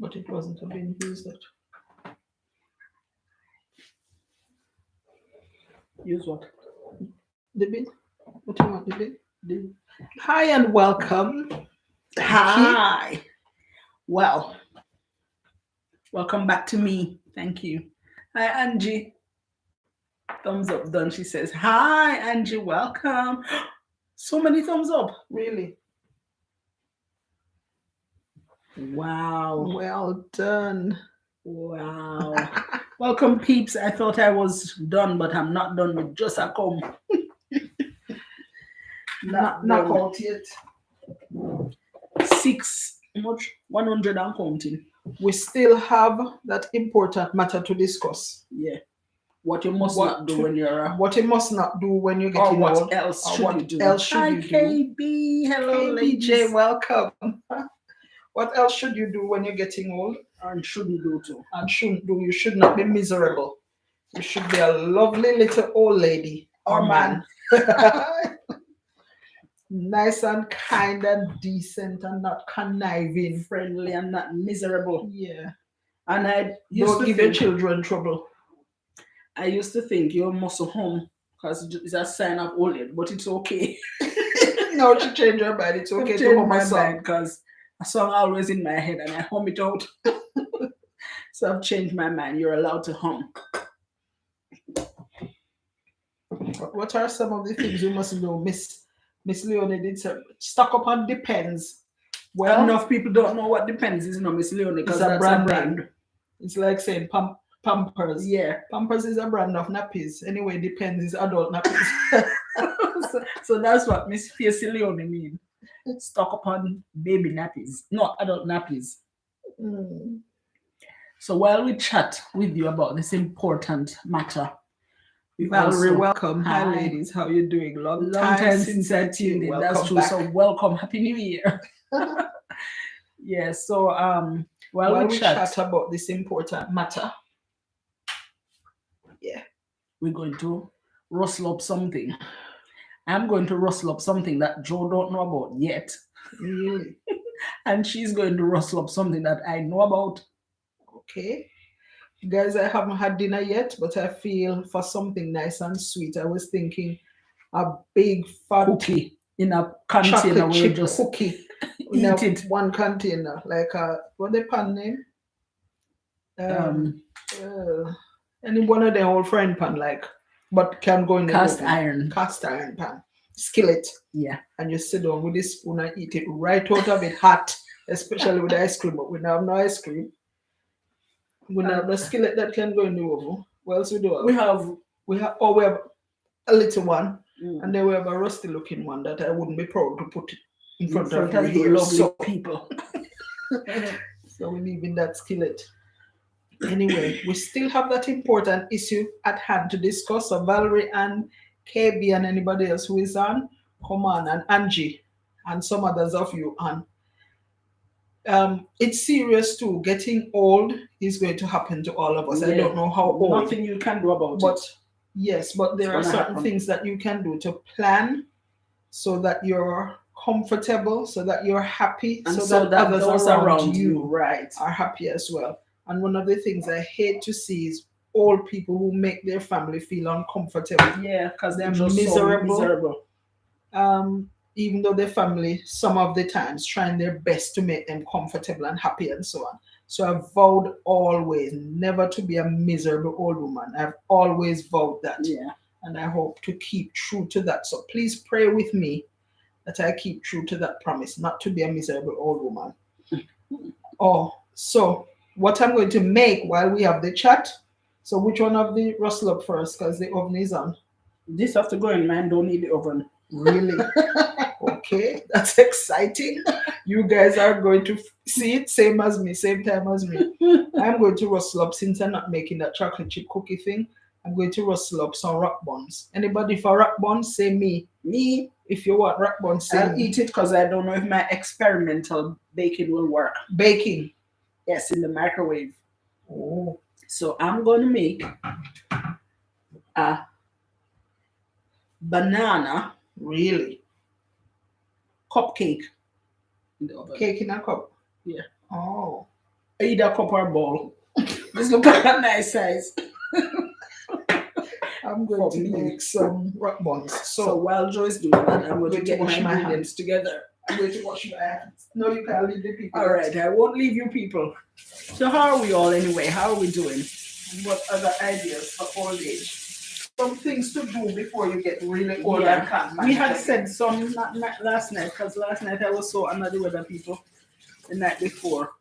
But it wasn't a bin. Use that. Use what? The bin. What do you want? The bin. The... Hi and welcome. Hi. Well, welcome back to me. Thank you. Hi, Angie. Thumbs up done. She says, hi, Angie, welcome. So many thumbs up. Really? Wow. Well done. Wow. Welcome, peeps. I thought I was done, but I'm not done with just a comb. Not done. out yet. 100 and counting. We still have that important matter to discuss. Yeah. What you must not do when you're what you must not do when you're getting or what old. else or should what you do? else should Hi, you do? KB. Hello, KBJ, ladies. welcome. What else should you do when you're getting old? And shouldn't do too. And shouldn't do. You should not be miserable. You should be a lovely little old lady or man. Nice and kind and decent and not conniving. Friendly and not miserable. Yeah. And I don't give your children trouble. I used to think you're muscle home because it's a sign of old age, but it's okay. No, she changed her mind. It's okay to hum a song because a song always in my head and I hum it out. So I've changed my mind. You're allowed to hum. What are some of the things you must know? Miss Leonie did say, stock up on Depends. Well, enough people don't know what Depends is, Miss Leonie, because that's a brand. It's like saying Pampers. Yeah. Pampers is a brand of nappies. Anyway, Depends is adult nappies. so that's what Miss Fierce Leonie mean. Stock upon baby nappies, not adult nappies. Mm. So while we chat with you about this important matter, Valerie, welcome. Hi, ladies. How you doing? Long time since I tuned in. That's true. Back. So welcome. Happy New Year. Yeah. So while we chat about this important matter, yeah, we're going to rustle up something. I'm going to rustle up something that Joe don't know about yet. Really? And she's going to rustle up something that I know about. Okay. Guys, I haven't had dinner yet, but I feel for something nice and sweet. I was thinking a big fat cookie in a container where you just cookie eat it. One container, like what the pan name? Any one of the old frying pan, like, but can go in the cast iron pan, skillet. Yeah. And you sit down with a spoon and eat it right out of it hot, especially with ice cream. But we don't have no ice cream. We have the skillet that can go in the oven. What else we do? We have a little one, and then we have a rusty looking one that I wouldn't be proud to put in front of you lovely people. So we're leaving that skillet. Anyway, we still have that important issue at hand to discuss. So Valerie and KB and anybody else who is on, come on, and Angie and some others of you on. It's serious too. Getting old is going to happen to all of us. Yeah. I don't know how old. Nothing you can do about it. Yes, but there are certain things that you can do to plan so that you're comfortable, so that you're happy, and so that others around you are happy as well. And one of the things I hate to see is old people who make their family feel uncomfortable. Yeah, because they're just miserable. Even though their family, some of the times, trying their best to make them comfortable and happy and so on. So I've vowed always never to be a miserable old woman. I've always vowed that. Yeah. And I hope to keep true to that. So please pray with me that I keep true to that promise, not to be a miserable old woman. So what I'm going to make while we have the chat. So which one of the rustle up first? Because the oven is on. This has to go in. Mine don't need the oven. Really? Okay, that's exciting. You guys are going to see it same time as me. I'm going to rustle up, since I'm not making that chocolate chip cookie thing, I'm going to rustle up some rock buns. Anybody for rock buns, say me. Me, if you want rock buns, say I'll eat it because I don't know if my experimental baking will work. Baking? Yes, in the microwave. Oh. So I'm going to make a banana. Really? Cupcake in the oven. Cake in a cup? Yeah. Oh. Either cup or bowl. This look like a nice size. I'm going For to me. make some rock buns. So So while Joe is doing that, I'm going to going to get wash my my ingredients together. I'm going to wash my hands. No, you can't leave the people. All right, I won't leave you people. So how are we all anyway? How are we doing? What other ideas for old age? Some things to do before you get really old Yeah. and can't We manage had again. said some last night, because last night I was so under the weather, people. The night before,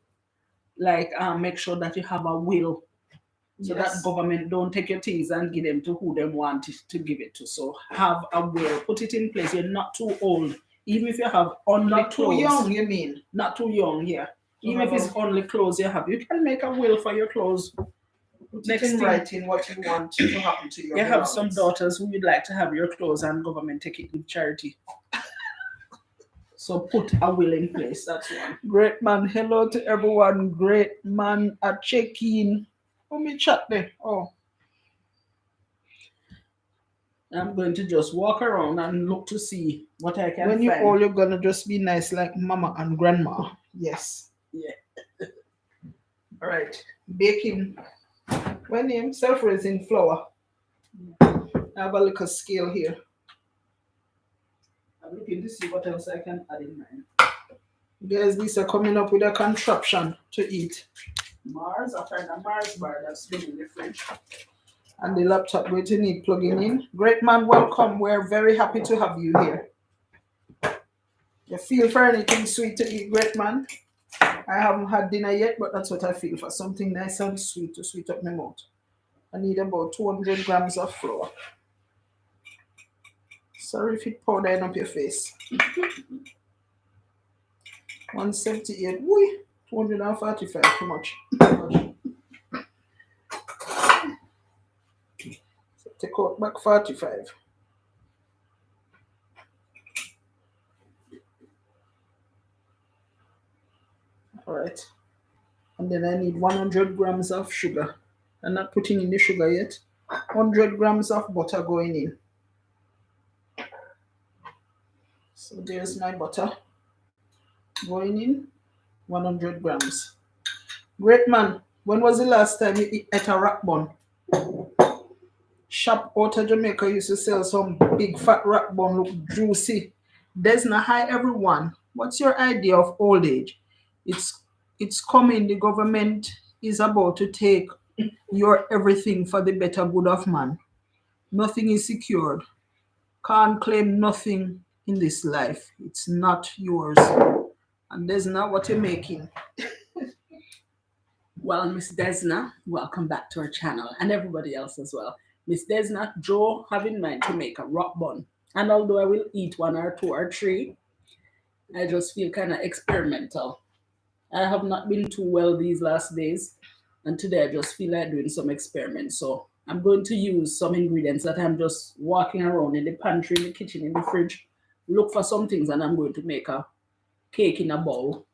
like make sure that you have a will, so that Yes. government don't take your things and give them to who they want to give it to. So have a will, put it in place. You're not too old, even if you have only Not clothes. too young, you mean? Not too young, yeah. So Even if have it's only clothes you have, you can make a will for your clothes. Put Next it in thing- writing what you want to happen to your You have some belongings. daughters who would like to have your clothes and government take it to charity. So put a will in place. That's one. Great man, hello to everyone. Great man at check-in. Let me chat there. Oh, I'm going to just walk around and look to see what I can when you find. all, you're gonna just be nice like mama and grandma. Yes. Yeah. All right. Baking. When name self-raising flour. I have a little scale here. I'm looking to see what else I can add in mine. Guys, these are coming up with a contraption to eat. Mars, I find a Mars bar that's been in the fridge. And the laptop going to need plugging in. Great man, welcome. We're very happy to have you here. You feel for anything sweet to eat, great man? I haven't had dinner yet, but that's what I feel for. Something nice and sweet to sweet up my mouth. I need about 200 grams of flour. Sorry if it powdered up your face. 178. Whee! 245. Too much. So take out back 45. Alright. And then I need 100 grams of sugar. I'm not putting in the sugar yet. 100 grams of butter going in. So there's my butter going in. 100 grams. Great man. When was the last time you ate a rock bun? Shop out of Jamaica used to sell some big fat rock bun, look juicy. Desna, hi everyone. What's your idea of old age? It's coming. The government is about to take your everything for the better good of man. Nothing is secured. Can't claim nothing in this life. It's not yours. And there's not what you're making. Well, Miss Desna, welcome back to our channel, and everybody else as well. Miss Desna, Joe have in mind to make a rock bun. And although I will eat one or two or three, I just feel kind of experimental. I have not been too well these last days, and today I just feel like doing some experiments. So I'm going to use some ingredients that I'm just walking around in the pantry, in the kitchen, in the fridge, look for some things, and I'm going to make a cake in a bowl.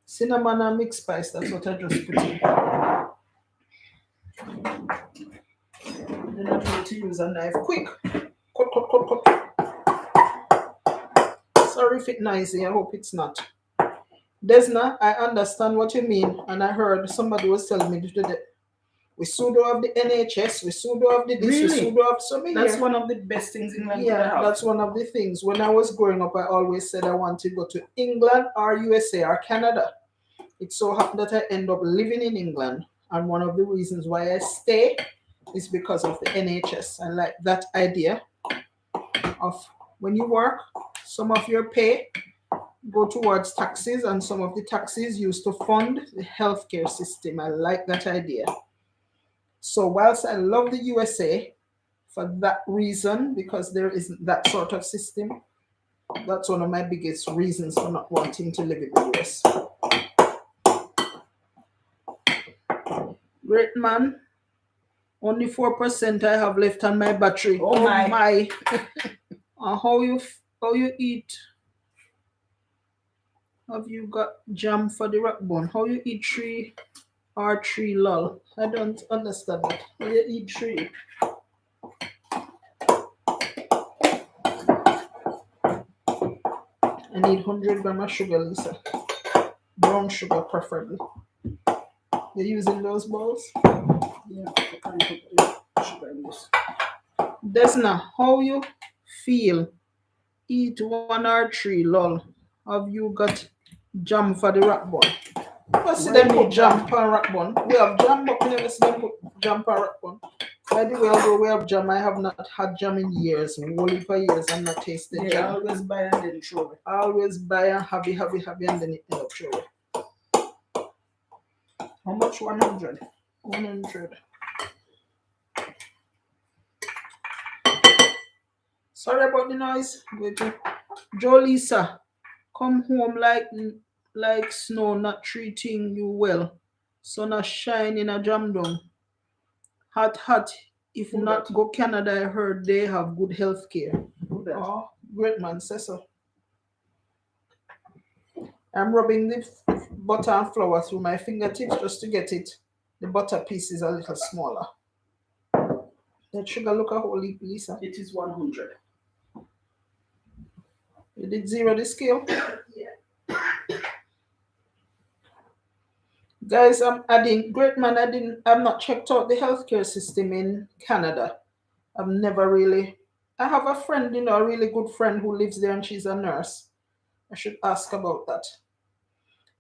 Cinnamon and mixed spice, that's what I just put in. Then I'm going to use a knife. Quick! Cut. Sorry if it's noisy, I hope it's not. Desna, I understand what you mean, and I heard somebody was telling me today. We pseudo of the NHS, we pseudo of the this, we Really? pseudo of so many. That's one of the best things England could Yeah, have. that's one of the things. When I was growing up, I always said I want to go to England or USA or Canada. It so happened that I end up living in England, and one of the reasons why I stay is because of the NHS. I like that idea of when you work, some of your pay go towards taxes, and some of the taxes used to fund the healthcare system. I like that idea. So whilst I love the USA for that reason, because there isn't that sort of system, that's one of my biggest reasons for not wanting to live in the US. Great man. Only 4% I have left on my battery. Oh my. How you eat? Have you got jam for the rock bun? How you eat 3 or 3 lol? I don't understand that. How you eat 3? I need 100 grams of sugar, Lisa. Brown sugar preferably. You're using those bowls? Yeah, I can't put the sugar in this. Desna, how you feel? Eat one or three, lol. Have you got jam for the rock bun? I see them put jam for rock bun. We have jam, but we never see them put jam for rock bun. By the way, although we have jam, I have not had jam in years. Only for years, I'm not tasted Yeah, jam. I always buy and then throw it. I always buy and happy, and then it end up throw it. How much? 100. 100. Sorry about the noise. Wait. Leisa, come home like snow, not treating you well. Sun a shine in a jam down. Hot. If Who not, that? go Canada. I heard they have good health care. Who that? Oh, great man, say so. I'm rubbing the butter and flour through my fingertips just to get it. The butter piece is a little smaller. That sugar look a whole heap, Lisa. It is 100. You did zero the scale? Yeah. Guys, I'm adding, great man, I've not checked out the healthcare system in Canada. I've never really, I have a friend, a really good friend who lives there and she's a nurse. I should ask about that.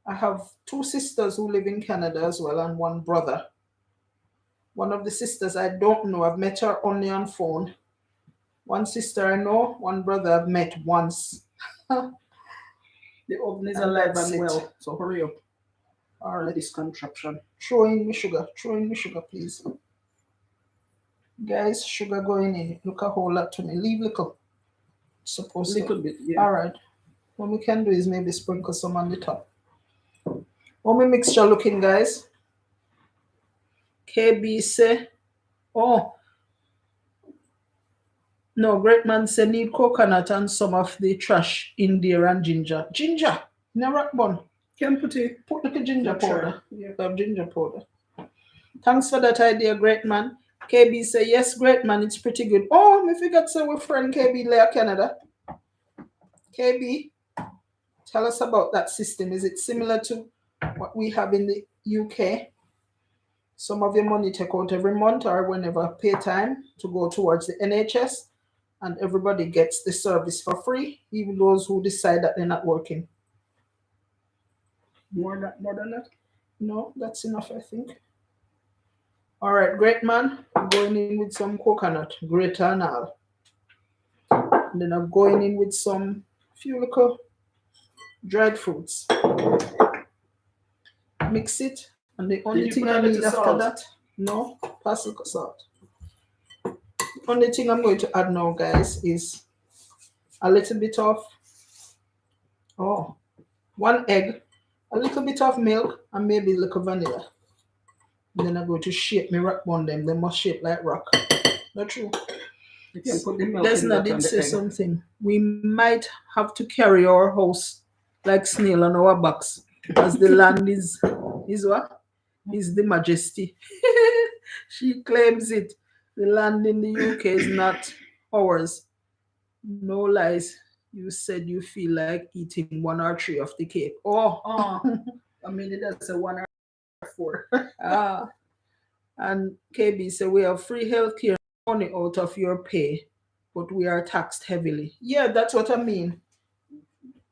I have two sisters who live in Canada as well and one brother. One of the sisters I don't know, I've met her only on phone. One sister I know, one brother I've met once. The oven is alive and well, so hurry up. All right. This contraption. Throw in the sugar, please. Guys, sugar going in. Look a whole lot to me. Leave little. Supposed little to. bit, yeah. All right. What we can do is maybe sprinkle some on the top. How my mixture looking, guys? KB say, oh, no, great man say need coconut and some of the trash in there and ginger. Ginger in a rock bun. Can put it. Put like a ginger powder. Yeah. Ginger powder. Thanks for that idea, great man. KB say, yes, great man, it's pretty good. Oh, I forgot to say we're friend KB Leah Canada. KB, tell us about that system. Is it similar to what we have in the UK? Some of your money take out every month or whenever pay time to go towards the NHS, and everybody gets the service for free, even those who decide that they're not working. More than that? No, that's enough, I think. All right, great man. I'm going in with some coconut, grated and all. And then I'm going in with some few little dried fruits. Mix it, and the only thing I need after that, no, parsley salt. The only thing I'm going to add now, guys, is a little bit of, 1 egg, a little bit of milk, and maybe a little vanilla. And then I'm going to shape my rock bun them. They must shape like rock. Not true. You can put the milk Desna in that did and say the egg. something. We might have to carry our house like snail on our backs, as the land is what? Is the majesty. She claims it. The land in the UK is not ours. No lies. You said you feel like eating 1 or 3 of the cake. Oh, I mean, that's a 1 or 4. And KB said we have free healthcare money out of your pay, but we are taxed heavily. Yeah, that's what I mean.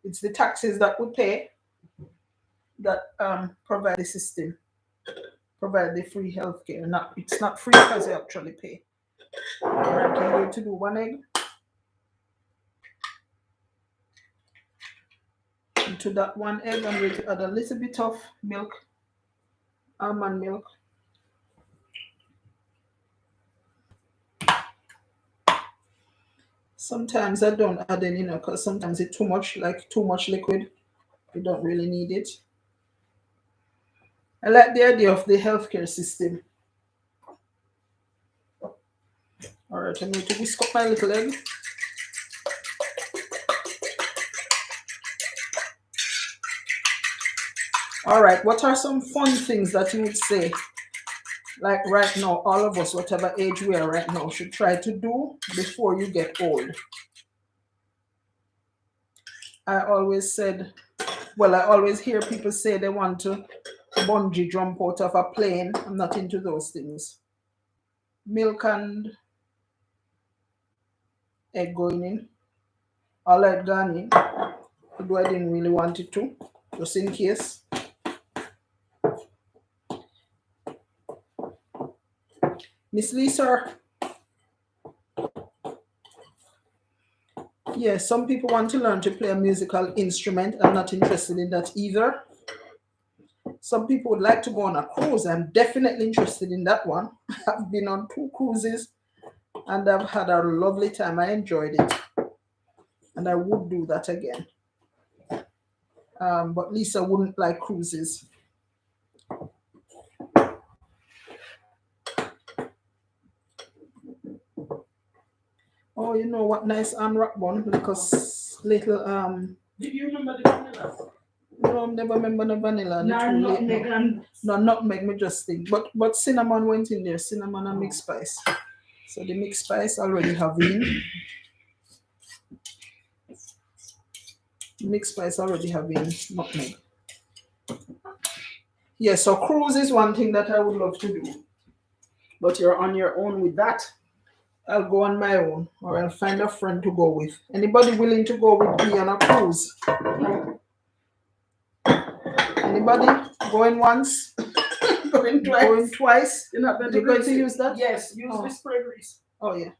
It's the taxes that we pay that provide the system, provide the free healthcare. It's not free because you actually pay. All right, I'm going to do 1 egg. Into that 1 egg, I'm going to add a little bit of milk, almond milk. Sometimes I don't add any, because sometimes it's too much liquid. You don't really need it. I like the idea of the healthcare system. All right, I'm going to whisk up my little egg. All right, what are some fun things that you would say, like right now, all of us, whatever age we are right now, should try to do before you get old? I always hear people say they want to bungee jump out of a plane. I'm not into those things. Milk and egg going in. All that gone in. Although I didn't really want it to, just in case. Miss Lisa. Yes, some people want to learn to play a musical instrument. I'm not interested in that either. Some people would like to go on a cruise. I'm definitely interested in that one. I've been on 2 cruises and I've had a lovely time. I enjoyed it. And I would do that again. But Lisa wouldn't like cruises. Oh, you know what nice unwrap bun? Because little Did you remember the vanilla? no, I never remember the vanilla. No, nutmeg and no, nutmeg me just think. But cinnamon went in there, cinnamon and mixed spice. So the mixed spice already have in. Mixed spice already have in nutmeg. Yeah, so cruise is one thing that I would love to do. But you're on your own with that. I'll go on my own, or I'll find a friend to go with. Anybody willing to go with me on a cruise? Anybody going once? going twice. Going twice? You're not going to, You're going to use that? Yes, use the spray grease. Oh yeah.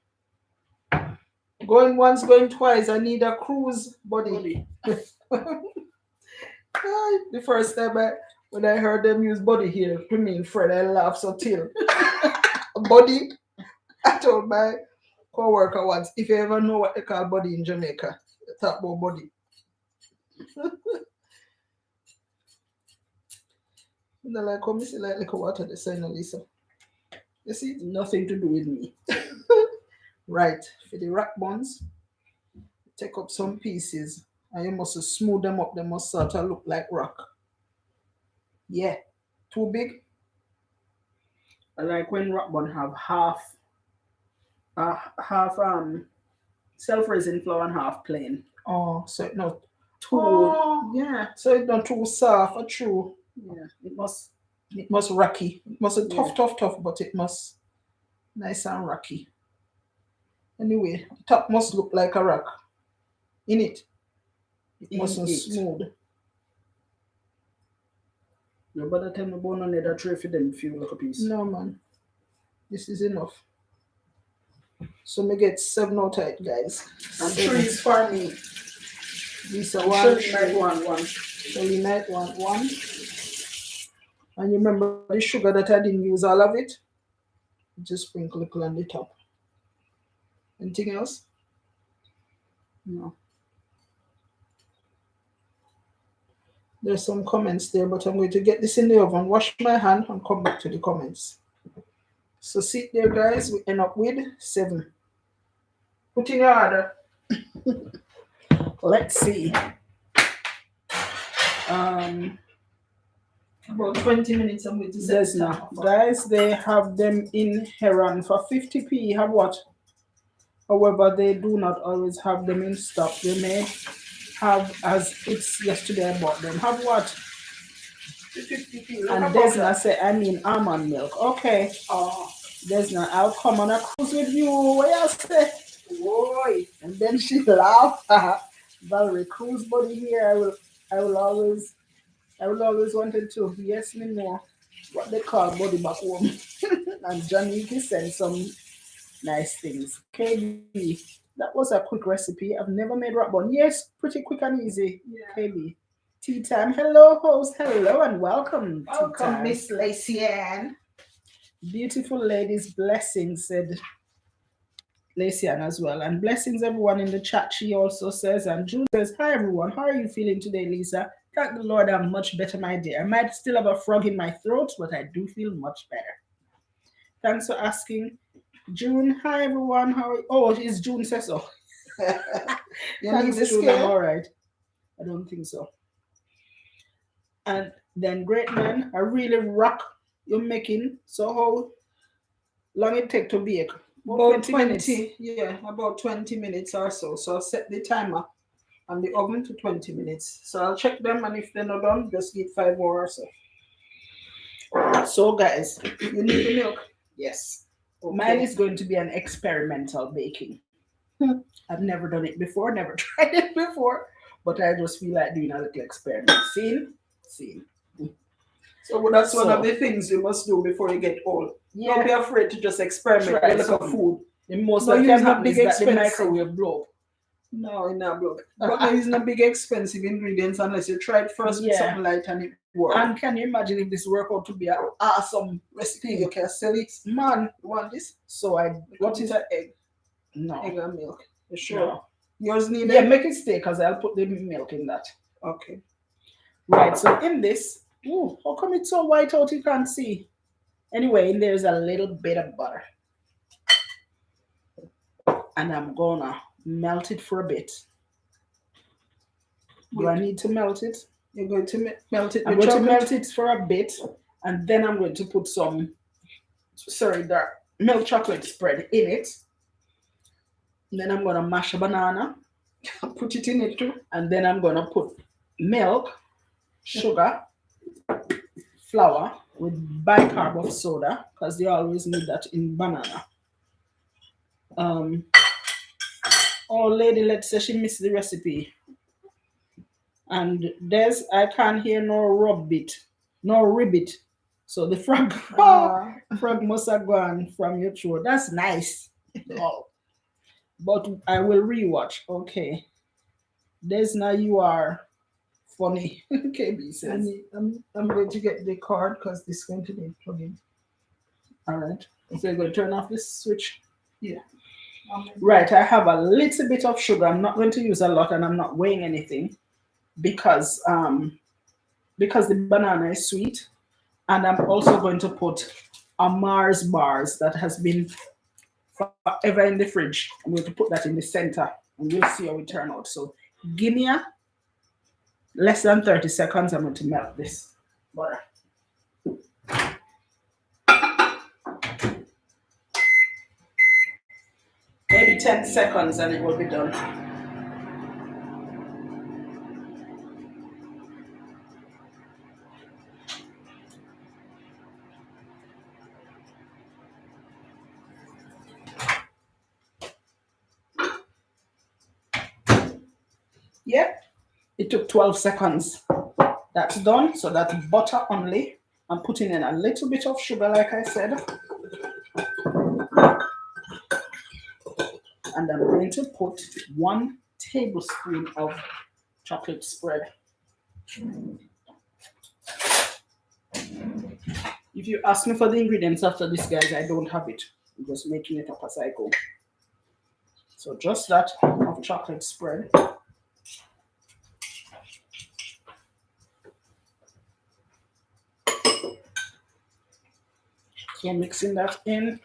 Going once, going twice. I need a cruise body. The first time when I heard them use body here, to me, Fred, I laughed so till. Body. I told my co-worker once, if you ever know what they call body in Jamaica, talk about body. They're like, come see like liquor water, they say, Leisa. You see, Nothing to do with me. Right, for the wrap buns, take up some pieces and you must smooth them up. They must sort of look like rock. Yeah, too big. I like when wrap bun have half self-raising flour and half plain. Oh, so it's not too. Oh. Yeah, so it's not too soft or true. Yeah, it must rocky. It must be tough, but it must nice and rocky. Anyway, the top must look like a rock. In it. It mustn't smooth. No, by the time the bone on the tray for them feel like a piece. No man. This is enough. So me get 7 out of it, guys. And 3 is for me. These are 1. Shirley night one. And you remember the sugar that I didn't use all of it? Just sprinkle a little on the top. Anything else? No. There's some comments there, but I'm going to get this in the oven, wash my hand, and come back to the comments. So sit there, guys. We end up with 7. Put in your order. Let's see. About 20 minutes. I'm going to set this now. Guys, they have them in Heron for 50p. Have what? However, they do not always have them in stock. They may have, as it's yesterday I bought them. Have what? 50p. And Desna say, I mean almond milk. Okay. Desna, I'll come on a cruise with you. What you say? Boy. And then she laughed. Valerie, cruise buddy here. I will always wanted to. Yes, me know what they call body back home. And Johnny sent some nice things. KB, that was a quick recipe. I've never made wrap bun. Yes, pretty quick and easy. Yeah. KB. Tea time. Hello, host. Hello and welcome. Welcome, Miss Leisa. Beautiful ladies, blessings, said Leisa as well. And blessings everyone in the chat, she also says. And June says, hi everyone, how are you feeling today, Lisa? Thank the Lord, I'm much better, my dear. I might still have a frog in my throat, but I do feel much better. Thanks for asking. June, hi everyone. How are you? Oh, it's June says so. Thanks, June. I'm all right. I don't think so. And then, great man, I really rock you're making. So how long it take to bake? About 20 minutes. Yeah, about 20 minutes or so. So I'll set the timer on the oven to 20 minutes. So I'll check them, and if they're not done, just give 5 more or so. So guys, you need the milk? Yes. Mine Okay. is going to be an experimental baking. Hmm. I've never done it before, never tried it before, but I just feel like doing a little experiment. See. So that's one of So the things you must do before you get old. Don't be yeah, afraid to just experiment try with a little something. food. The most No that use can no happen big is that the expensive. microwave blow up. No, not bro. But no use no big expensive ingredients unless you try it first with Yeah. something light and it work. And can you imagine if this work out to be an awesome Recipe, you thing? can sell it. Man, You want this? so I What is an egg? no. Egg and milk. You sure? No. Yours need Yeah, egg? make it stay because I'll put the milk in that. Okay. Right, so in this, ooh, how come it's so white out you can't see? Anyway, in there's a little bit of butter. And I'm gonna melt it for a bit. Do I need to melt it? You're going to melt it I'm with going to chocolate? melt it for a bit, and then I'm going to put some, sorry, the milk chocolate spread in it. And then I'm gonna mash a banana, Put it in it too. and then I'm gonna put milk, sugar, flour with bicarb of soda, because they always need that in banana. Oh, lady, let's say she missed the recipe. And there's, I can't hear no rub no ribbit. So the frog, frog must have gone from your throat. That's nice. Oh, but I will rewatch. Okay. There's now you are funny. KB says. I'm going to get the cord because this is going to be plugged in. All right. So you're going to turn off this switch. Yeah. Right. I have a little bit of sugar. I'm not going to use a lot, and I'm not weighing anything because the banana is sweet, and I'm also going to put a Mars bars that has been forever in the fridge. I'm going to put that in the center, and we'll see how it turn out. So give me a less than 30 seconds. I'm going to melt this butter. Maybe 10 seconds and it will be done. Yeah, it took 12 seconds. That's done. So that's butter only. I'm putting in a little bit of sugar, like I said. And I'm going to put 1 tablespoon of chocolate spread. If you ask me for the ingredients after this, guys, I don't have it. I'm just making it up as I go. So just that of chocolate spread. So mixing that in.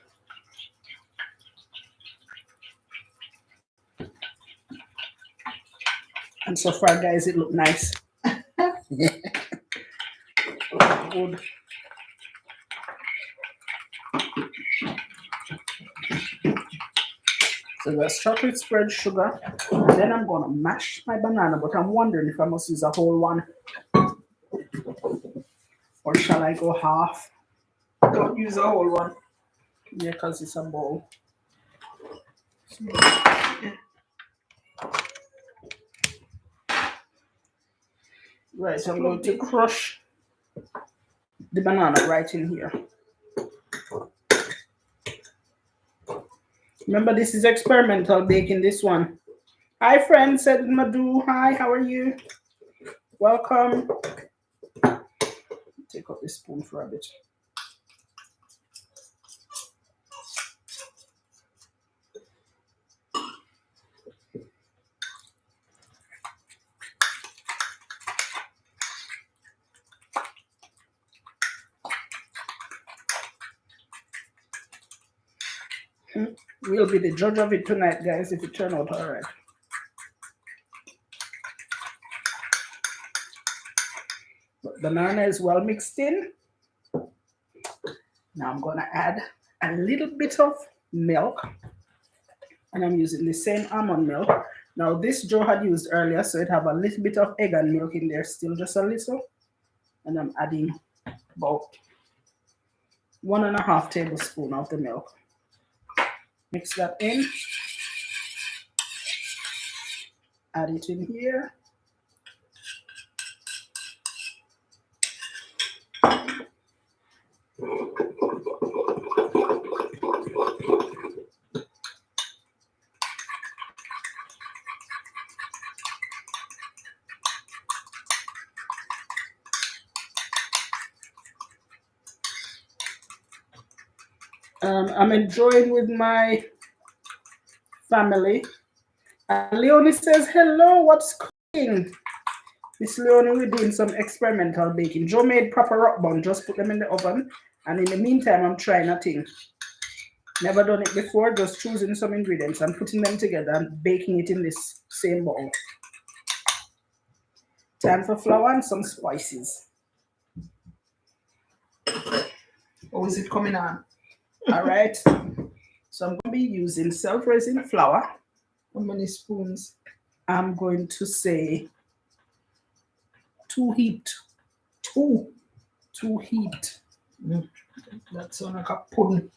And so far, guys, it look nice. Good. So that's chocolate spread, sugar. And then I'm gonna mash my banana, but I'm wondering if I must use a whole one. Or shall I go half? Don't use a whole one. Yeah, because it's a bowl. Right, so I'm going to crush the banana right in here. Remember, this is experimental baking, this one. Hi, friend, said Madhu. Hi, how are you? Welcome. Take out this spoon for a bit. We'll be the judge of it tonight, guys, if it turn out all right. But banana is well mixed in. Now I'm gonna add a little bit of milk, and I'm using the same almond milk. Now this Joe had used earlier, so it have a little bit of egg and milk in there, still just a little. And I'm adding about 1.5 tablespoons of the milk. Mix that in. Add it in here. I'm enjoying with my family. Leonie says, hello, what's cooking? Miss Leonie, we're doing some experimental baking. Joe made proper rock bun, just put them in the oven. And in the meantime, I'm trying a thing. Never done it before, just choosing some ingredients and putting them together and baking it in this same bowl. Time for flour and some spices. Or is it coming on? All right. So I'm going to be using self-raising flour. How many spoons? I'm going to say 2 heaped. Two heaped. That sounds like a pudding.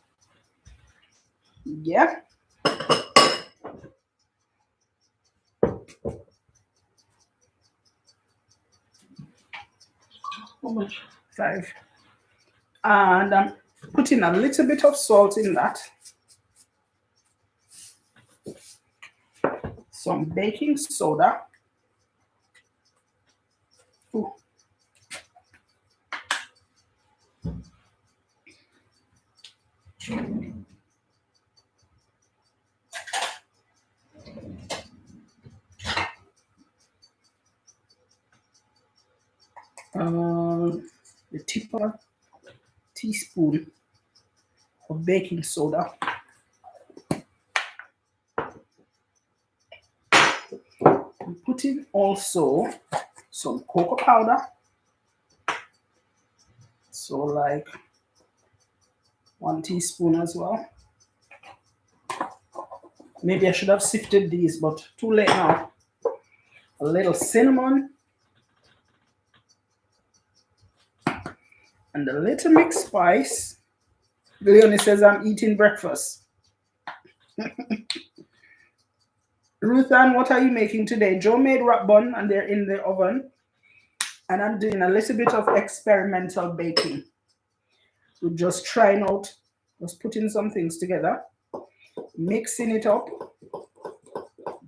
Yeah. How much? 5. And I'm putting a little bit of salt in that. Some baking soda. Ooh. The tip of a teaspoon of baking soda. I'm putting also some cocoa powder. So like 1 teaspoon as well. Maybe I should have sifted these, but too late now. A little cinnamon. And a little mixed spice. Leonie says I'm eating breakfast. Ruth Ann, what are you making today? Joe made wrap bun and they're in the oven. And I'm doing a little bit of experimental baking. We're just trying out, just putting some things together, mixing it up.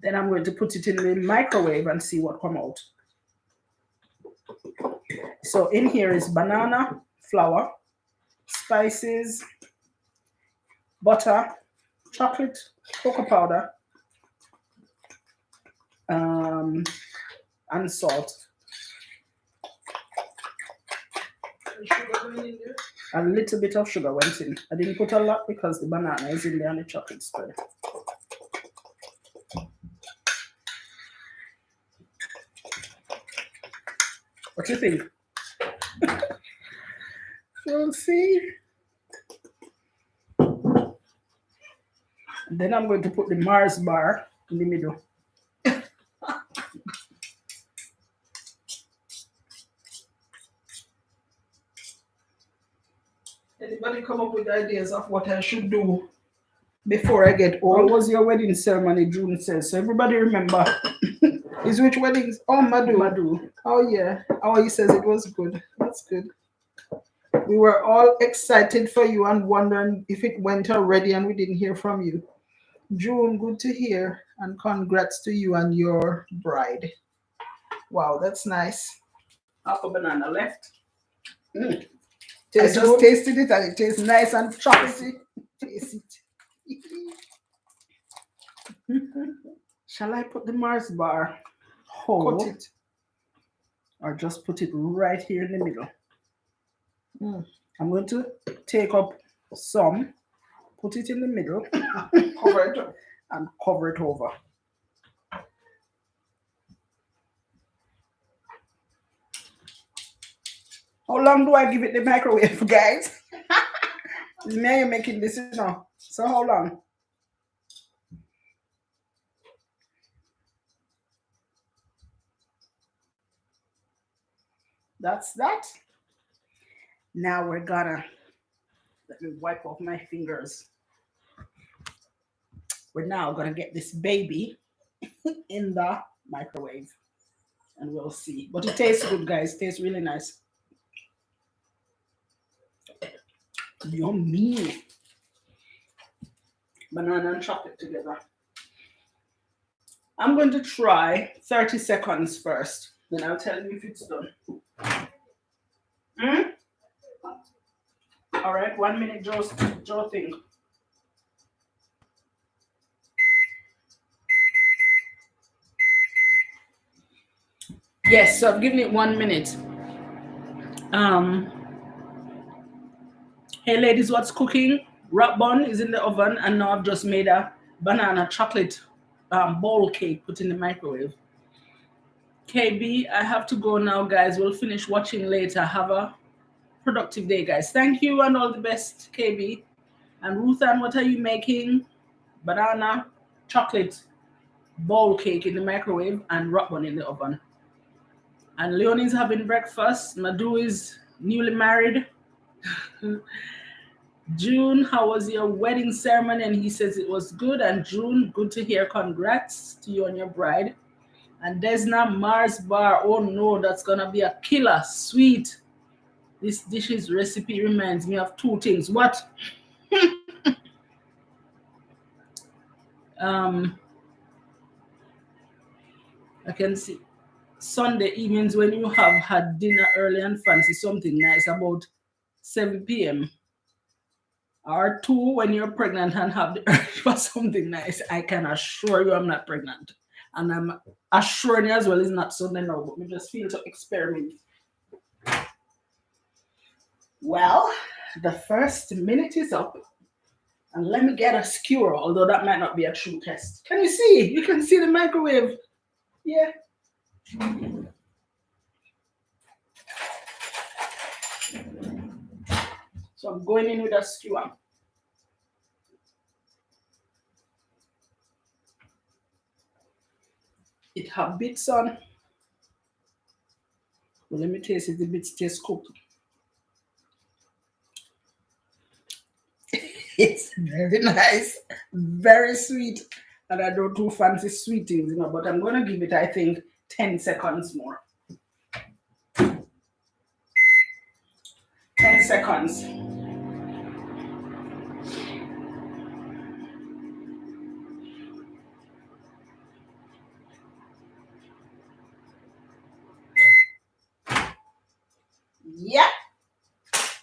Then I'm going to put it in the microwave and see what comes out. So in here is banana, flour, spices, butter, chocolate, cocoa powder, and salt. A little bit of sugar went in. I didn't put a lot because the banana is in there and the chocolate spread. What do you think? We'll see. Then I'm going to put the Mars bar in the middle. Anybody come up with ideas of what I should do before I get How old? was your wedding ceremony? June says. So everybody remember. Is which weddings? Oh, Madu. Madu. Oh, yeah. Oh, he says it was good. That's good. We were all excited for you and wondering if it went already and we didn't hear from you. June, good to hear. And congrats to you and your bride. Wow, that's nice. Half a banana left. I Tastes just good? tasted it and it tastes nice and chocolatey. Taste it. Shall I put the Mars bar whole? Cut it. Or just put it right here in the middle? I'm going to take up some, put it in the middle, Cover it up. and cover it over. How long do I give it the microwave, guys? It's me you're making this, you know. So how long? That's that. Now we're gonna Let me wipe off my fingers. We're now gonna get this baby in the microwave and we'll see. But it tastes good, guys. It tastes really nice. Yummy. Banana and chocolate together. I'm going to try 30 seconds first. Then I'll tell you if it's done. All right, 1 minute, Joe thing. Yes, so I've given it 1 minute. Hey ladies, what's cooking? Wrap bun is in the oven, and now I've just made a banana chocolate bowl cake, put in the microwave. KB, I have to go now, guys. We'll finish watching later. Have a productive day, guys. Thank you and all the best, KB. And Ruthann, what are you making? Banana chocolate bowl cake in the microwave and wrap bun in the oven. And Leonie's having breakfast. Madhu is newly married. June, how was your wedding ceremony? And he says it was good. And June, good to hear. Congrats to you and your bride. And Desna, Mars bar. Oh no, that's gonna be a killer. Sweet. This dish's recipe reminds me of two things. What? I can see Sunday evenings when you have had dinner early and fancy something nice about 7 p.m. or 2 when you're pregnant and have the urge for something nice. I can assure you I'm not pregnant. And I'm assuring you as well it's not Sunday now, but we just feel to experiment. Well, the first minute is up. And let me get a skewer, although that might not be a true test. Can you see? You can see the microwave. Yeah. So I'm going in with a skewer. It have bits on. Well, let me taste if the bits taste cooked. It's very nice, very sweet. And I don't do fancy sweet things, but I'm going to give it, I think, 10 seconds more. 10 seconds. Yeah,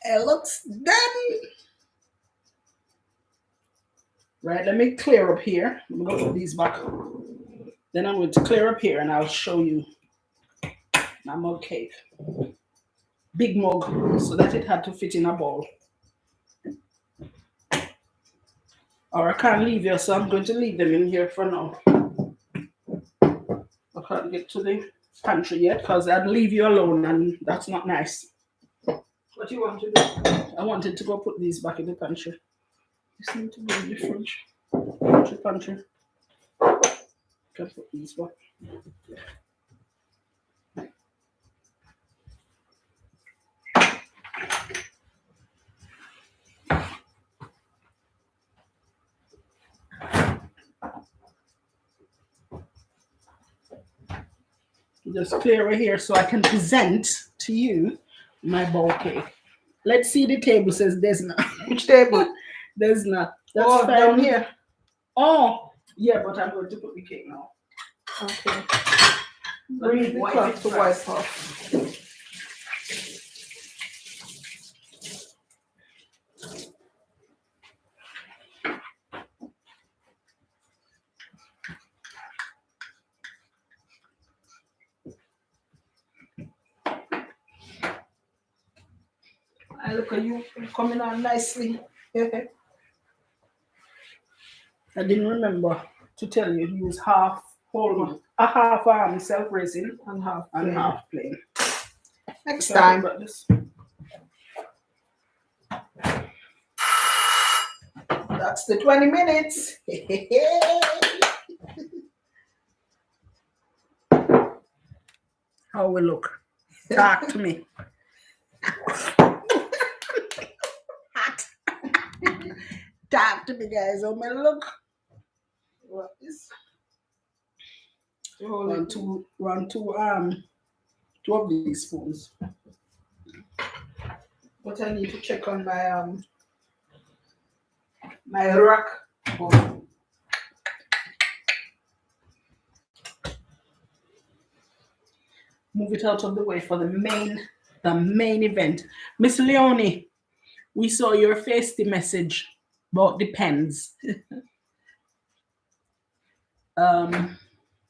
it looks done. Right, let me clear up here. I'm going to put these back. Then I'm going to clear up here and I'll show you my mug cake. Big mug, so that it had to fit in a bowl. Or I can't leave here, so I'm going to leave them in here for now. I can't get to the pantry yet because I'd leave you alone and that's not nice. What do you want to do? I wanted to go put these back in the pantry. This need to go in the fridge. Pantry. Can put these back. Just clear it here so I can present to you my bowl cake. Let's see, the table says there's not. Which table? There's not. That's Oh, fine. down here. Oh, yeah, but I'm going to put the cake now. Okay. Bring the cloth to wipe off. I look at you coming on nicely. I didn't remember to tell you use half whole, a half self-raising and half plain. Next time. That's the 20 minutes. How we look? Talk to me. Hot. Talk to me, guys. Oh, my look. What is? Run two of these spoons. But I need to check on my rack. Move it out of the way for the main event. Miss Leonie, we saw your feisty message about the pens.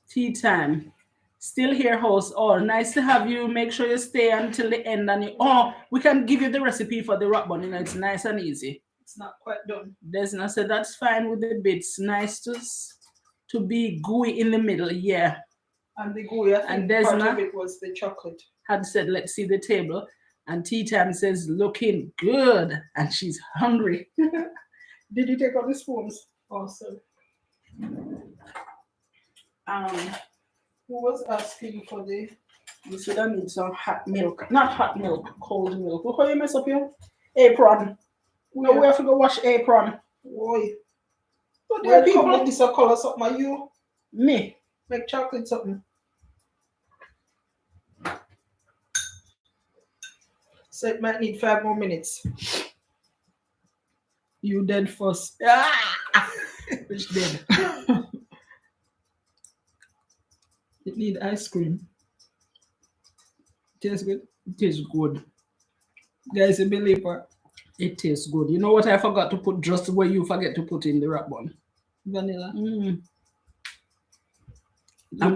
Tea time. Still here, host. Oh, nice to have you. Make sure you stay until the end. We can give you the recipe for the rock bun. You know, it's nice and easy. It's not quite done. Desna said that's fine with the bits. Nice to be gooey in the middle. Yeah. And the gooey, I think part of it was the chocolate. Had said, let's see the table. And Tea Time says, looking good. And she's hungry. Did you take out the spoons? Awesome. Who was asking for the? You should have need some hot milk. Not hot milk, cold milk. Look how you mess up your apron. No, we have to go wash apron. Why? But there are people like this color something. Are you? Me? Make chocolate something. So it might need 5 more minutes. You dead first. Which dead? It need ice cream. Tastes good? It tastes good. Guys, you believe her? It tastes good. You know what I forgot to put just where you forget to put in the wrap bun? Vanilla. And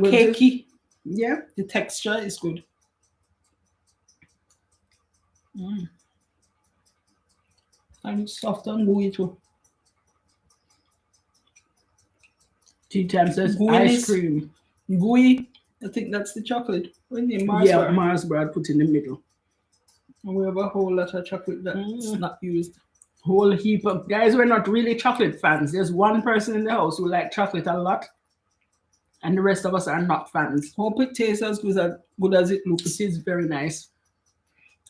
cakey. Yeah, the texture is good. And it's soft and gooey too. Tea Time says ice cream. Gooey. I think that's the chocolate. Mars bar. Mars bar put in the middle. And we have a whole lot of chocolate that's not used. Whole heap of guys. We're not really chocolate fans. There's one person in the house who like chocolate a lot, and the rest of us are not fans. Hope it tastes as good as it looks. It is very nice.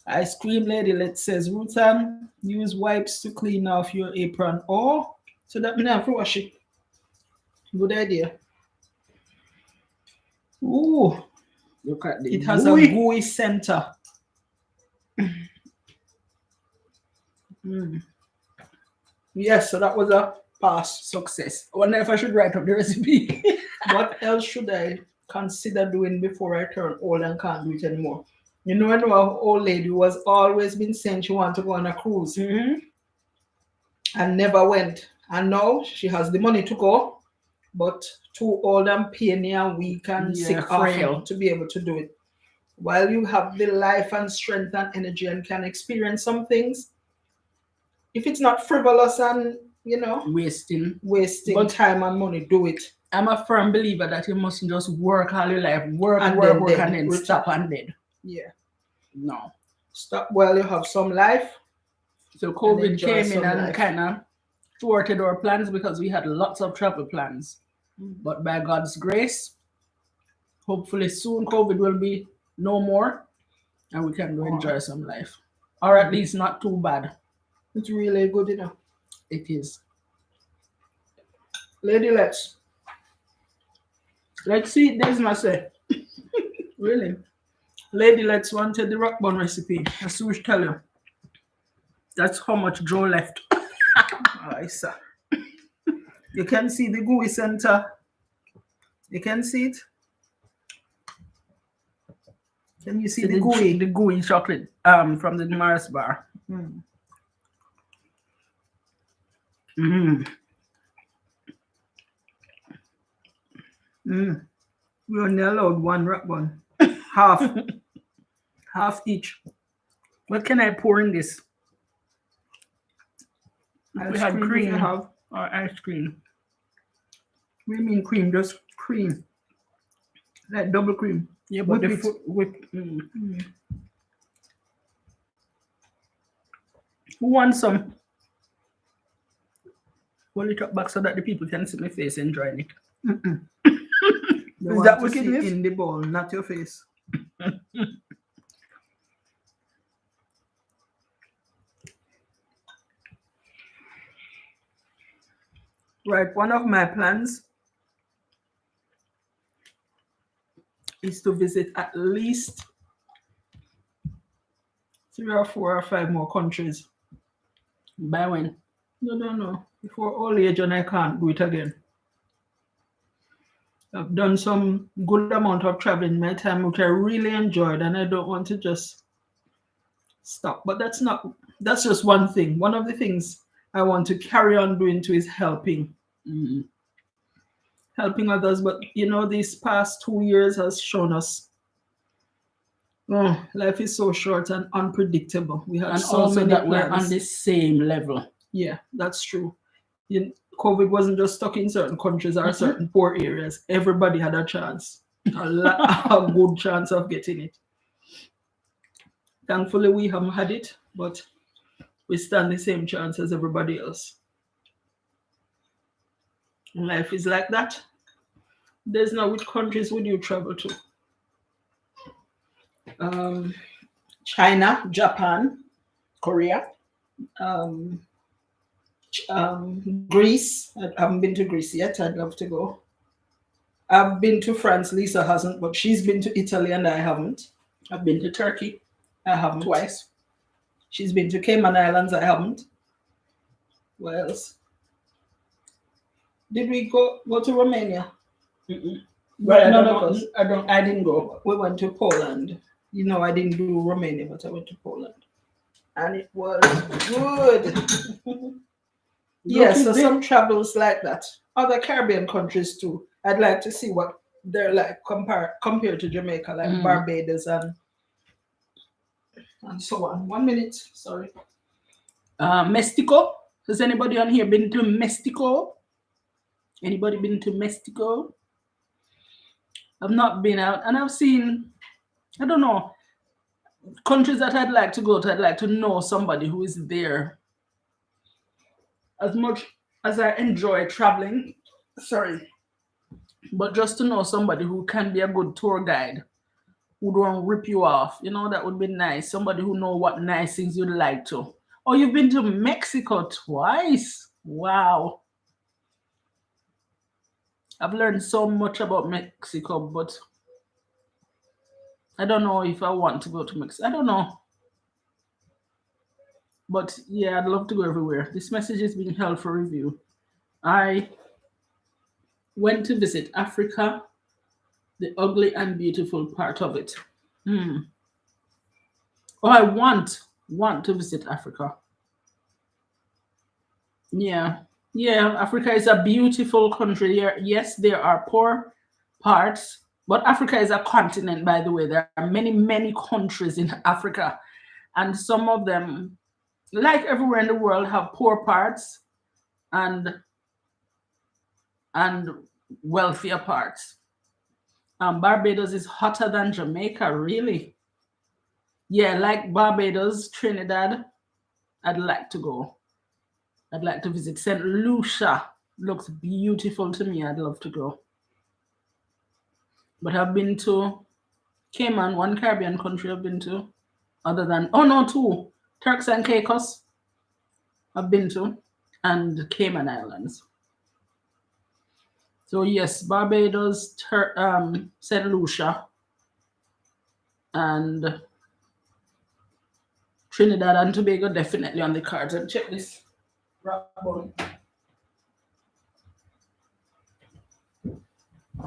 Ice cream lady, let's says Rutan, use wipes to clean off your apron. Oh, so that means I have to wash it. Good idea. Ooh, look at the it has a gooey center. Yes, so that was a pass. Success. I wonder if I should write up the recipe. What else should I consider doing before I turn old and can't do it anymore? You know, I know an old lady who has always been saying she wants to go on a cruise and never went. And now she has the money to go, but too old and painy and weak and sick frail to be able to do it. While you have the life and strength and energy and can experience some things, if it's not frivolous and, you know, wasting time and money, do it. I'm a firm believer that you mustn't just work all your life, work and then stop and dead. Yeah. No. Stop while you have some life. So COVID came in and kind of thwarted our plans because we had lots of travel plans. But by God's grace, hopefully soon COVID will be no more and we can go enjoy some life. Or at least not too bad. It's really good, you know. It is. Lady, let's see. There's my say. Really? Lady, let's wanted the rock bun recipe. As soon as tell you. That's how much Joe left. Leisa. You can see the gooey center. You can see it. Can you see the gooey? The gooey chocolate from the Mars bar. We only allowed one rock bun. Half each. What can I pour in this? We had cream. Or ice cream. What do you mean cream? Just cream. Like double cream. Yeah, but whip. Who wants some? Hold it up back so that the people can see my face enjoying it. Is that wickedness? In the bowl, not your face. Right. One of my plans is to visit at least 3 or 4 or 5 more countries. By when? No, no, no. Before old age and I can't do it again. I've done some good amount of traveling in my time, which I really enjoyed, and I don't want to just stop. But that's just one thing. One of the things I want to carry on doing too is helping. Mm. Helping others. But these past 2 years has shown us life is so short and unpredictable. We had And so also many that we're plans. on the same level. Yeah, that's true. COVID wasn't just stuck in certain countries or certain poor areas. Everybody had a chance, a good chance of getting it. Thankfully, we haven't had it, but we stand the same chance as everybody else. Life is like that. There's now, which countries would you travel to? China, Japan, Korea. Greece. I haven't been to Greece yet. I'd love to go. I've been to France. Leisa hasn't, but she's been to Italy and I haven't. I've been to Turkey. I haven't. Twice. She's been to Cayman Islands. I haven't. Where else? Did we go to Romania? Well, none of us. I didn't go. We went to Poland. I didn't do Romania, but I went to Poland. And it was good. Yes, so some travels like that. Other Caribbean countries too. I'd like to see what they're like compared to Jamaica, like Barbados and so on. 1 minute, sorry. Mexico. Has anybody on here been to Mexico? Anybody been to Mexico? I've not been out, and I've seen, I don't know, countries that I'd like to go to. I'd like to know somebody who is there. As much as I enjoy traveling, but just to know somebody who can be a good tour guide, who don't rip you off, that would be nice. Somebody who know what nice things you'd like to. Oh, you've been to Mexico twice. Wow. I've learned so much about Mexico, but I don't know if I want to go to Mexico. I don't know. But yeah, I'd love to go everywhere. This message is being held for review. I went to visit Africa, the ugly and beautiful part of it. Oh, I want to visit Africa. Yeah, Africa is a beautiful country. Yes, there are poor parts, but Africa is a continent, by the way. There are many, many countries in Africa, and some of them, like everywhere in the world, have poor parts and wealthier parts. Barbados is hotter than Jamaica, really. Yeah, like Barbados, Trinidad, I'd like to go. I'd like to visit St. Lucia. Looks beautiful to me. I'd love to go. But I've been to Cayman, one Caribbean country I've been to. Other than, two. Turks and Caicos I've been to. And Cayman Islands. So yes, Barbados, St. Lucia, and Trinidad and Tobago definitely on the cards. And check this.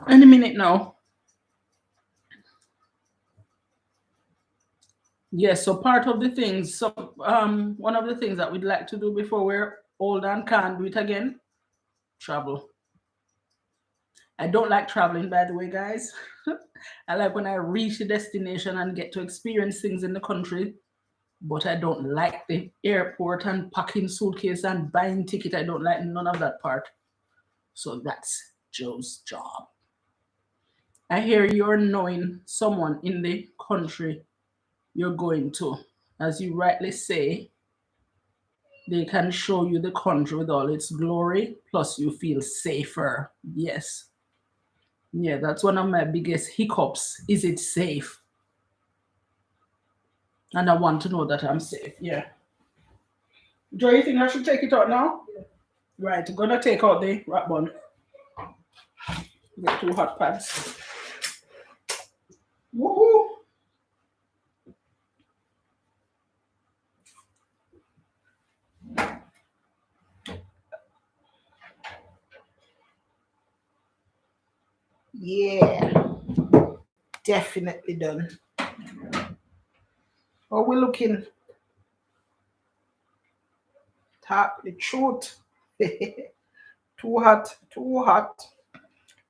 Any minute now. Yes, so part of the things, one of the things that we'd like to do before we're old and can't do it again, travel. I don't like traveling, by the way, guys. I like when I reach a destination and get to experience things in the country, but I don't like the airport and packing suitcase and buying ticket. I don't like none of that part. So that's Joe's job. I hear you're knowing someone in the country you're going to. As you rightly say, they can show you the country with all its glory, plus you feel safer. Yes. Yeah, that's one of my biggest hiccups. Is it safe? And I want to know that I'm safe. Yeah. Do you think I should take it out now? Right, gonna take out the wrap bun. Get 2 hot pads. Woohoo! Yeah, definitely done. How we looking? Talk the truth. Too hot, too hot,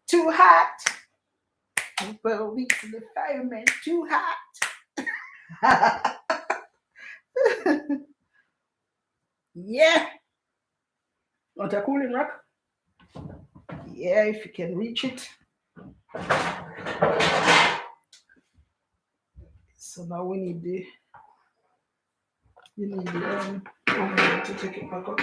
too hot. Well, we the fireman, too hot. Yeah, Want a cooling rack? yeah, if you can reach it. So now we need the oven to take it back up.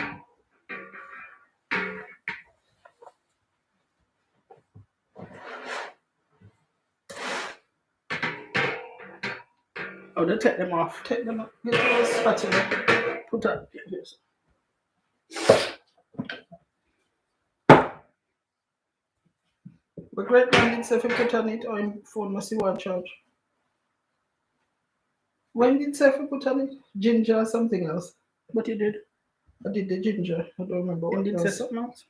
Oh, they take them off. Take them up. Get those spatula. Put up. Yes. But great man did say if you put on it or your phone must see one charge. When did say if you put on it? Ginger or something else? What you did? I did the ginger. I don't remember You what did say else. something else?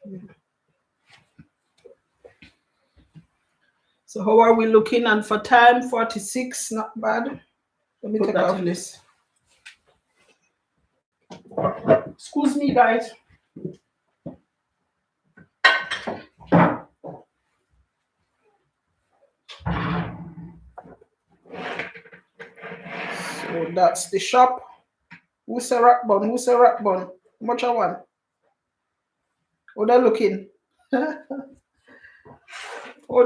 So how are we looking? And for time, 46, not bad. Let me Put take that off in. this. Excuse me, guys. So that's the shop. Who's a rack bun? Who's a rack bun? How much I want? How they looking? How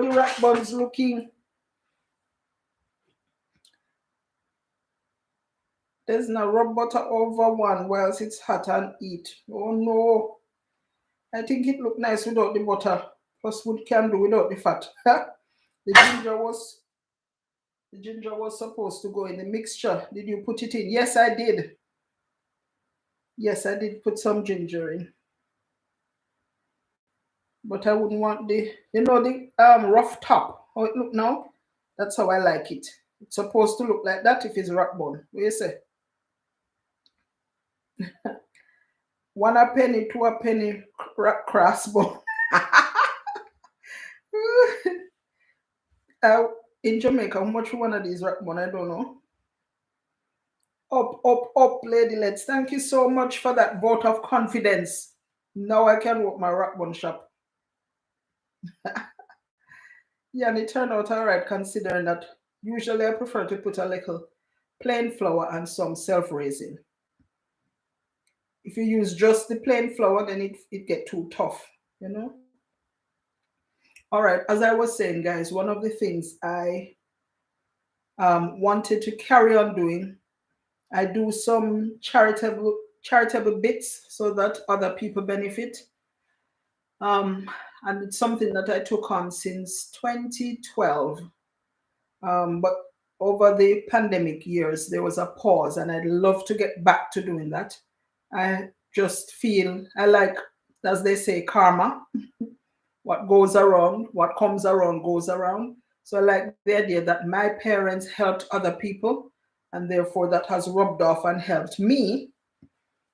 the rack buns looking? There's no rub butter over one whilst it's hot and eat. Oh no. I think it looked nice without the butter. Plus we can do without the fat. The ginger was supposed to go in the mixture. Did you put it in? Yes, I did. Yes, I did put some ginger in. But I wouldn't want the rough top. How it look now? That's how I like it. It's supposed to look like that if it's rack bun. What you say? 1 a penny, 2 a penny, cross bun. In Jamaica, how much one of these rack bun? I don't know. Up, up, up, Lady Let's. Thank you so much for that vote of confidence. Now I can work my rack bun shop. Yeah, and it turned out all right considering that usually I prefer to put a little plain flour and some self-raising. If you use just the plain flour, then it get too tough, you know? All right, as I was saying, guys, one of the things I wanted to carry on doing, I do some charitable bits so that other people benefit. And it's something that I took on since 2012. But over the pandemic years, there was a pause, and I'd love to get back to doing that. I just feel I like, as they say, karma. What goes around, what comes around goes around. So I like the idea that my parents helped other people, and therefore that has rubbed off and helped me.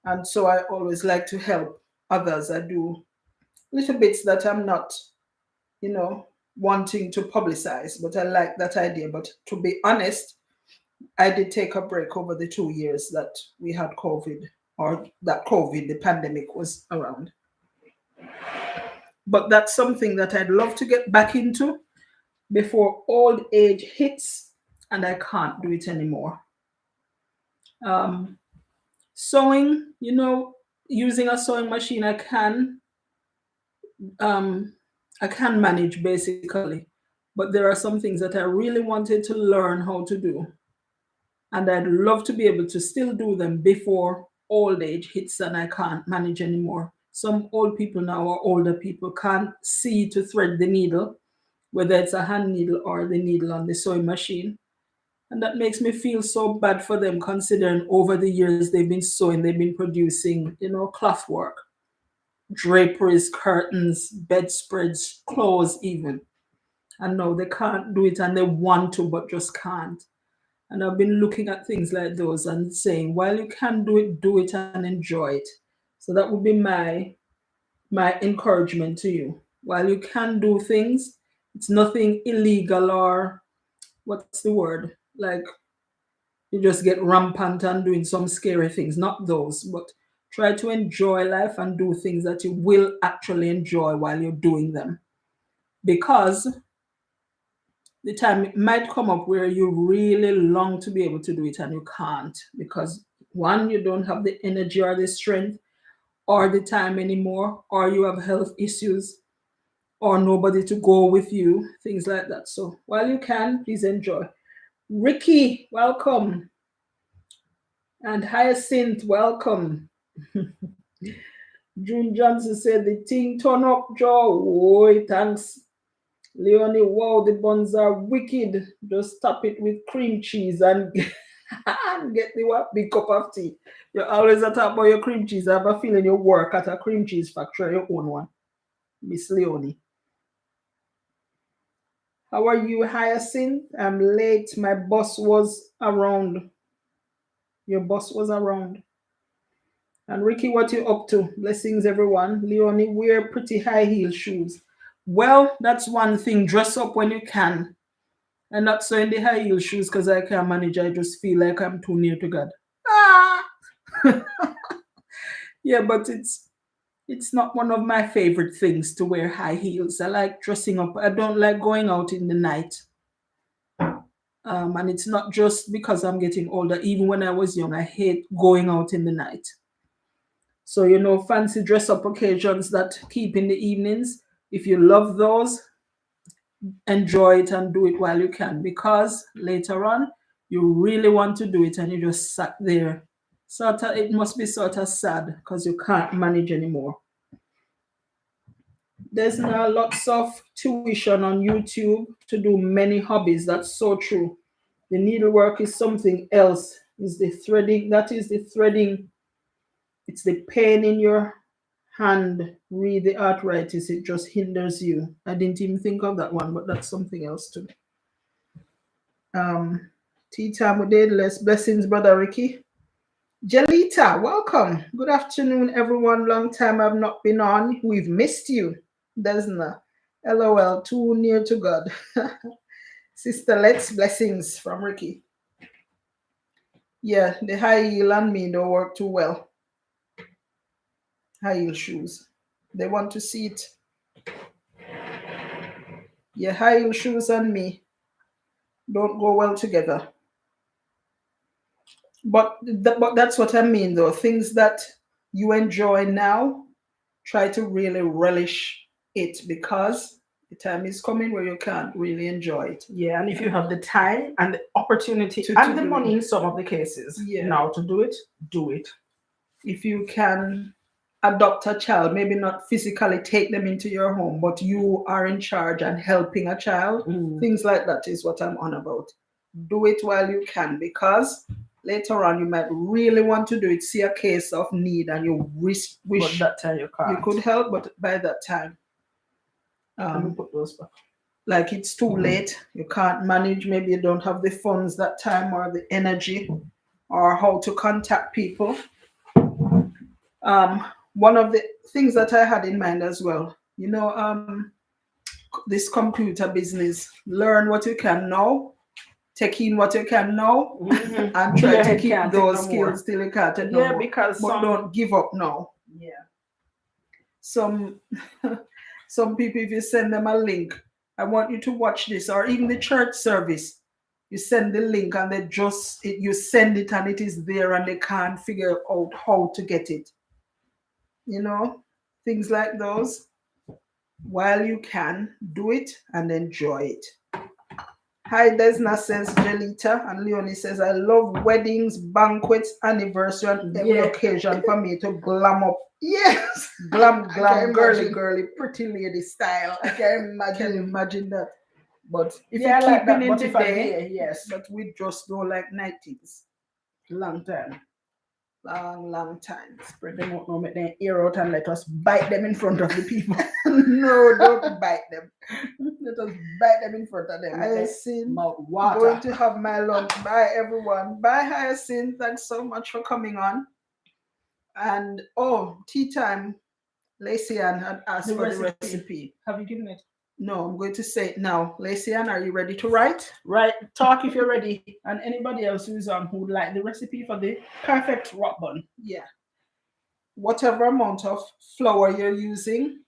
And so I always like to help others. I do little bits that I'm not, wanting to publicize, but I like that idea. But to be honest, I did take a break over the 2 years that we had COVID, or that COVID, the pandemic was around. But that's something that I'd love to get back into before old age hits and I can't do it anymore. Sewing, using a sewing machine, I can manage basically, but there are some things that I really wanted to learn how to do, and I'd love to be able to still do them before old age hits and I can't manage anymore. Some old people now, or older people, can't see to thread the needle, whether it's a hand needle or the needle on the sewing machine. And that makes me feel so bad for them, considering over the years they've been sewing, they've been producing, cloth work. draperies, curtains, bedspreads, clothes, even. And now they can't do it and they want to, but just can't. And I've been looking at things like those and saying, while you can do it and enjoy it. So that would be my encouragement to you. While you can do things, it's nothing illegal or what's the word? Like you just get rampant and doing some scary things, not those, but try to enjoy life and do things that you will actually enjoy while you're doing them. Because the time it might come up where you really long to be able to do it and you can't because one, you don't have the energy or the strength or the time anymore, or you have health issues or nobody to go with you, things like that. So while you can, please enjoy. Ricky, welcome. And Hyacinth, welcome. June Johnson said the thing turn up, Joe. Oh, thanks. Leonie, wow, the buns are wicked. Just top it with cream cheese and, and get the what big cup of tea. You always at about your cream cheese. I have a feeling you work at a cream cheese factory, your own one. Miss Leonie. How are you, Hyacinth? I'm late. My boss was around. Your boss was around. And Ricky, what you up to? Blessings, everyone. Leonie, wear pretty high heel shoes. Well, that's one thing. Dress up when you can. And not so in the high heel shoes because I can't manage. I just feel like I'm too near to God. Ah! Yeah, but it's not one of my favorite things to wear high heels. I like dressing up. I don't like going out in the night. And it's not just because I'm getting older. Even when I was young, I hate going out in the night. So, fancy dress up occasions that keep in the evenings, if you love those, enjoy it and do it while you can because later on, you really want to do it and you just sat there. It must be sort of sad because you can't manage anymore. There's now lots of tuition on YouTube to do many hobbies. That's so true. The needlework is something else. Is the threading. That is the threading. It's the pain in your hand. Read the arthritis. It just hinders you. I didn't even think of that one, but that's something else too. Tea time with Daedalus. Blessings, brother Ricky. Jalita, welcome. Good afternoon, everyone. Long time I've not been on. We've missed you. Desna. LOL, too near to God. Sister Let's blessings from Ricky. Yeah, the high heel and me don't work too well. High heel shoes. They want to see it. Yeah, high heel shoes and me don't go well together. But that's what I mean, though. Things that you enjoy now, try to really relish it because the time is coming where you can't really enjoy it. Yeah, and if you have the time and the opportunity To and the do money it. in some of the cases Yeah. now to do it, do it. If you can adopt a child, maybe not physically take them into your home, but you are in charge and helping a child, things like that is what I'm on about. Do it while you can because later on you might really want to do it, see a case of need, and you wish But that time you can't. you could help, but by that time, Let me put those back. like it's too late. You can't manage. Maybe you don't have the funds that time or the energy or how to contact people. One of the things that I had in mind as well, this computer business, learn what you can know, take in what you can know, and try to keep those skills till you can't take no more. Because but don't give up now. Yeah. Some people, if you send them a link, I want you to watch this, or even the church service, you send the link and you send it and it is there and they can't figure out how to get it. Things like those. While you can, do it and enjoy it. Hi, Desna says Jelita, and Leonie says, I love weddings, banquets, anniversary, and every occasion for me to glam up. Yes, glam, girly, pretty lady style. I can imagine that. But if you keep it in the day, yes. But we just don't like 90s. Long time. Long time. Spread them out now, make them ear out and let us bite them in front of the people. No, don't bite them. Let us bite them in front of them. Hyacinth, Mouth I'm water. going to have my lunch. Bye, everyone. Bye, Hyacinth. Thanks so much for coming on. And tea time. Lacian had asked for the recipe. Have you given it? No, I'm going to say it now. Lacian, are you ready to write? Right. Talk if you're ready. And anybody else who's on who would like the recipe for the perfect rock bun. Yeah. Whatever amount of flour you're using,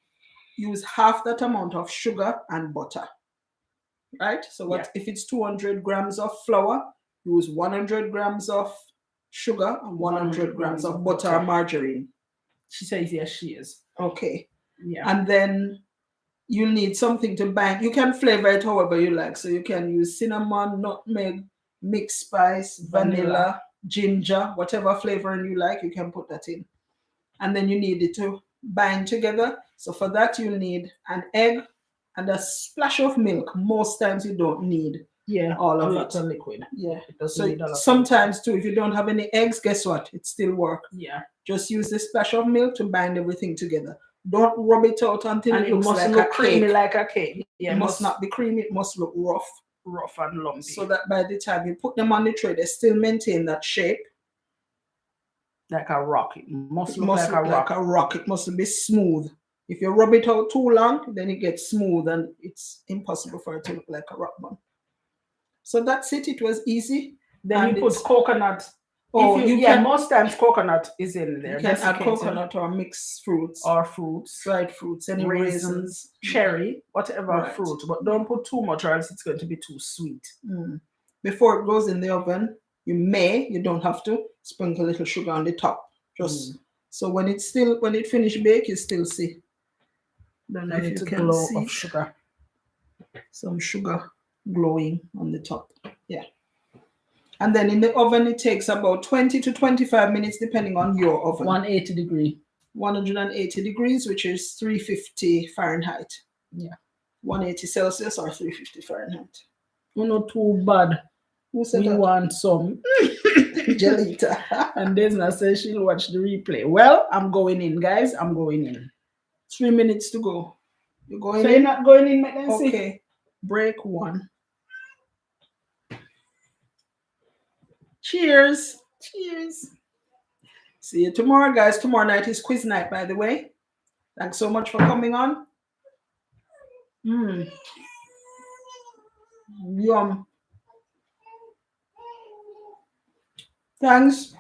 use half that amount of sugar and butter. Right? So if it's 200 grams of flour, use 100 grams of sugar and 100 grams of butter or margarine. She says yes, she is. Okay. Yeah. And then you need something to bind. You can flavor it however you like. So you can use cinnamon, nutmeg, mixed spice, vanilla, ginger, whatever flavoring you like, you can put that in. And then you need it to bind together. So for that, you need an egg and a splash of milk. Most times you don't need all of it. Of liquid. Yeah. So sometimes too, if you don't have any eggs, guess what? It still works. Yeah. Just use the splash of milk to bind everything together. Don't rub it out until and it looks like look a creamy cake. like a cake. Yeah, It must not be creamy, it must look rough. Rough and lumpy. So that by the time you put them on the tray, they still maintain that shape. Like a rock. It must look like a rock. It must be smooth. If you rub it out too long, then it gets smooth and it's impossible for it to look like a rock bun. So that's it. It was easy. Then you put coconut. Most times coconut is in there. You can add coconut or mixed fruits. Or fruits. Dried fruits, any raisins, cherry, whatever fruit. But don't put too much or else it's going to be too sweet. Before it goes in the oven, you don't have to, sprinkle a little sugar on the top. Just so when it finish bake, you still see. Don't know if you can glow see of sugar. Some sugar glowing on the top. Yeah. And then in the oven, it takes about 20 to 25 minutes, depending on your oven. 180 degree. 180 degrees, which is 350 Fahrenheit. Yeah. 180 Celsius or 350 Fahrenheit. Not too bad. Who said we that? Want some. Jelita. And Desna says she'll watch the replay. Well, I'm going in, guys. I'm going in. 3 minutes to go. You're going in? So you're not going in, make them see. Okay. Break one. Cheers. Cheers. See you tomorrow, guys. Tomorrow night is quiz night, by the way. Thanks so much for coming on. Yum. Thanks.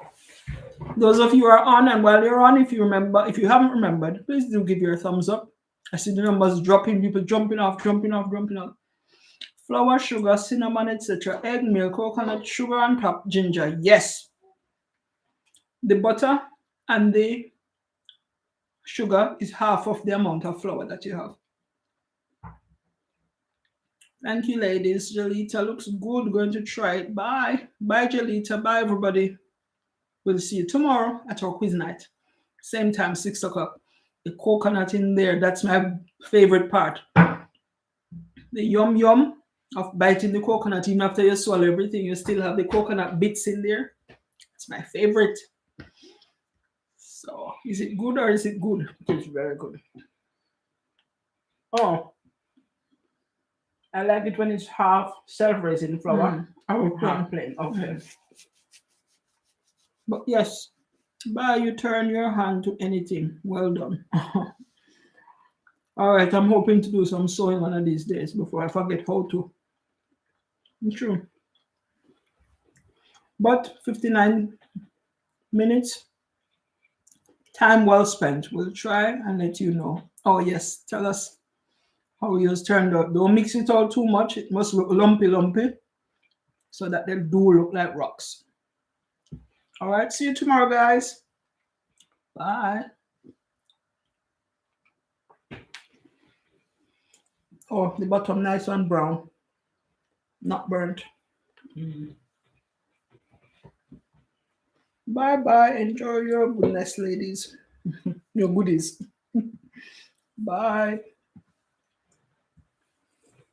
Those of you who are on, and while you're on, if you haven't remembered, please do give your thumbs up. I see the numbers dropping, people jumping off. Flour, sugar, cinnamon, etc. Egg, milk, coconut, sugar on top, ginger. Yes. The butter and the sugar is half of the amount of flour that you have. Thank you, ladies. Jelita looks good. Going to try it. Bye. Bye, Jelita. Bye, everybody. We'll see you tomorrow at our quiz night. Same time, 6 o'clock. The coconut in there, that's my favorite part. The yum of biting the coconut. Even after you swallow everything, you still have the coconut bits in there. It's my favorite. So, is it good or is it good? It's very good. Oh, I like it when it's half self-raising flour. Half plain. Okay. But yes, you turn your hand to anything. Well done. All right, I'm hoping to do some sewing one of these days before I forget how to. True. But 59 minutes, time well spent. We'll try and let you know. Oh yes, tell us how yours turned out. Don't mix it all too much. It must look lumpy, so that they do look like rocks. All right, see you tomorrow, guys. Bye. Oh, the bottom nice and brown. Not burnt. Bye. Enjoy your goodness, ladies. Your goodies. Bye.